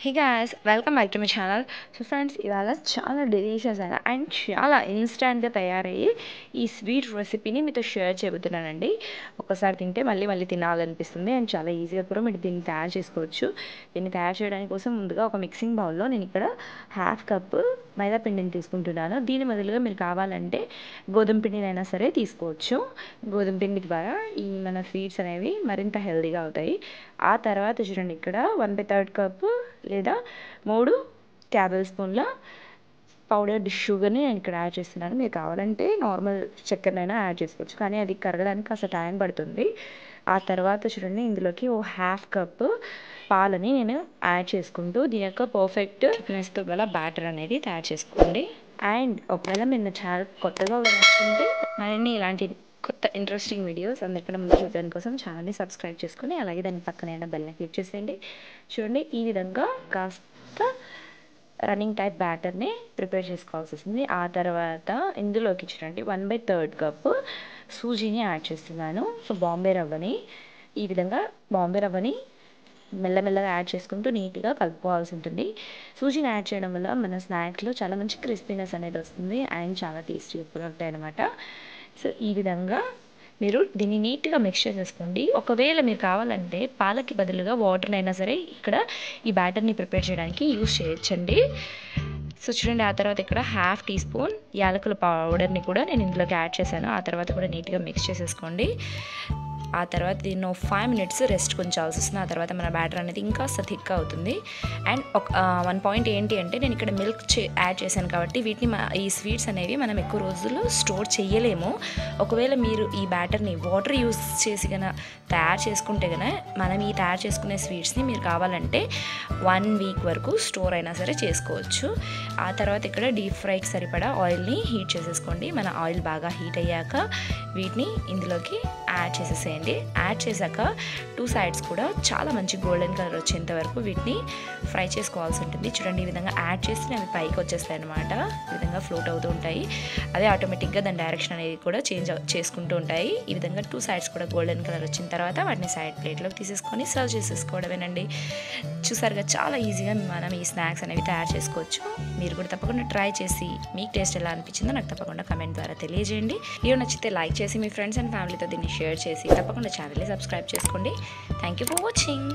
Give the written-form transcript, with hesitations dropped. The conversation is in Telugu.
Hey guys, welcome back to my channel. So friends, ఇవాళ చాలా డెలీషియస్ అయిన అండ్ చాలా ఇన్స్టెంట్గా తయారయ్యి ఈ స్వీట్ రెసిపీని మీతో షేర్ చేయబోతున్నానండి. ఒకసారి తింటే మళ్ళీ మళ్ళీ తినాలనిపిస్తుంది అండ్ చాలా ఈజీగా కూడా మీరు దీన్ని తయారు చేసుకోవచ్చు. దీన్ని తయారు చేయడానికి కోసం ముందుగా ఒక మిక్సింగ్ బౌల్లో నేను ఇక్కడ ½ కప్ మైదా పిండిని తీసుకుంటున్నాను. దీని బదులుగా మీరు కావాలంటే గోధుమ పిండినైనా సరే తీసుకోవచ్చు. గోధుమ పిండి ద్వారా ఈ మన స్వీట్స్ అనేవి మరింత హెల్తీగా అవుతాయి. ఆ తర్వాత చూడండి, ఇక్కడ 1/3 కప్పు లేదా 3 టేబుల్ స్పూన్ల పౌడర్డ్ షుగర్ని నేను ఇక్కడ యాడ్ చేస్తున్నాను. మీరు కావాలంటే నార్మల్ చక్కెరనైనా యాడ్ చేసుకోవచ్చు, కానీ అది కరగడానికి కాస్త టైం పడుతుంది. ఆ తర్వాత చూడండి, ఇందులోకి ఓ ½ కప్పు పాలని నేను యాడ్ చేసుకుంటూ దీని యొక్క పర్ఫెక్ట్ థిక్నెస్తో గల బ్యాటర్ అనేది తయారు చేసుకోండి. అండ్ ఒకవేళ మీరు ఛానల్ కొత్తగా వచ్చుంటే మరిన్ని ఇలాంటి కొత్త ఇంట్రెస్టింగ్ వీడియోస్ అందరికన్నా ముందు చూడడానికి కోసం ఛానల్ని సబ్స్క్రైబ్ చేసుకుని అలాగే దాని పక్కన బెల్ని క్లిక్ చేసేయండి. చూడండి, ఈ విధంగా కాస్త రన్నింగ్ టైప్ బ్యాటర్ని ప్రిపేర్ చేసుకోవాల్సి వస్తుంది. ఆ తర్వాత ఇందులోకి చూడండి 1/3 కప్పు సూజీని యాడ్ చేస్తున్నాను. సో బాంబే రవ్వని ఈ విధంగా మెల్లమెల్లగా యాడ్ చేసుకుంటూ నీట్గా కలుపుకోవాల్సి ఉంటుంది. సూజీని యాడ్ చేయడం వల్ల మన స్నాక్స్లో చాలా మంచి క్రిస్పీనెస్ అనేది వస్తుంది అండ్ చాలా టేస్టీగా కూడా ఉంటాయి అన్నమాట. సో ఈ విధంగా మీరు దీన్ని నీట్గా మిక్స్ చేసేసుకోండి. ఒకవేళ మీరు కావాలంటే పాలకి బదులుగా వాటర్ని అయినా సరే ఇక్కడ ఈ బ్యాటర్ని ప్రిపేర్ చేయడానికి యూస్ చేయొచ్చండి. సో చూడండి, ఆ తర్వాత ఇక్కడ ½ టీ స్పూన్ యాలకుల పౌడర్ని కూడా నేను ఇందులోకి యాడ్ చేశాను. ఆ తర్వాత కూడా నీట్గా మిక్స్ చేసేసుకోండి. ఆ తర్వాత దీన్ని 5 మినిట్స్ రెస్ట్ ఉంచాల్సి వస్తుంది. ఆ తర్వాత మన బ్యాటర్ అనేది ఇంకా థిక్ అవుతుంది. అండ్ వన్ పాయింట్ ఏంటి అంటే, నేను ఇక్కడ మిల్క్ యాడ్ చేశాను కాబట్టి వీటిని ఈ స్వీట్స్ అనేవి మనం ఎక్కువ రోజులు స్టోర్ చేయలేము. ఒకవేళ మీరు ఈ బ్యాటర్ని వాటర్ యూస్ చేసి తయారు చేసుకుంటే మనం ఈ తయారు చేసుకునే స్వీట్స్ని మీరు కావాలంటే 1 వీక్ వరకు స్టోర్ అయినా సరే చేసుకోవచ్చు. ఆ తర్వాత ఇక్కడ డీప్ ఫ్రైకి సరిపడా ఆయిల్ని హీట్ చేసేసుకోండి. మన ఆయిల్ బాగా హీట్ అయ్యాక వీటిని ఇందులోకి యాడ్ చేసేసేయండి. యాడ్ చేశాక 2 సైడ్స్ కూడా చాలా మంచి గోల్డెన్ కలర్ వచ్చేంత వరకు వీటిని ఫ్రై చేసుకోవాల్సి ఉంటుంది. చూడండి, ఈ విధంగా యాడ్ చేస్తే అవి పైకి వచ్చేస్తాయి అన్నమాట. ఈ విధంగా ఫ్లోట్ అవుతూ ఉంటాయి. అదే ఆటోమేటిక్గా దాని డైరెక్షన్ అనేది కూడా చేంజ్ చేసుకుంటూ ఉంటాయి. ఈ విధంగా 2 సైడ్స్ కూడా గోల్డెన్ కలర్ వచ్చిన తర్వాత వాటిని సైడ్ ప్లేట్లోకి తీసేసుకొని సర్వ్ చేసేసుకోవడమేనండి. చూసారుగా, చాలా ఈజీగా మనం ఈ స్నాక్స్ అనేవి తయారు చేసుకోవచ్చు. మీరు కూడా తప్పకుండా ట్రై చేసి మీకు టేస్ట్ ఎలా అనిపించిందో నాకు తప్పకుండా కమెంట్ ద్వారా తెలియజేయండి. వీడియో నచ్చితే లైక్ చేసి మీ ఫ్రెండ్స్ అండ్ ఫ్యామిలీతో దీన్ని షేర్ చేసి తప్పకుండా ఛానల్ని సబ్స్క్రైబ్ చేసుకోండి. Thank you for watching.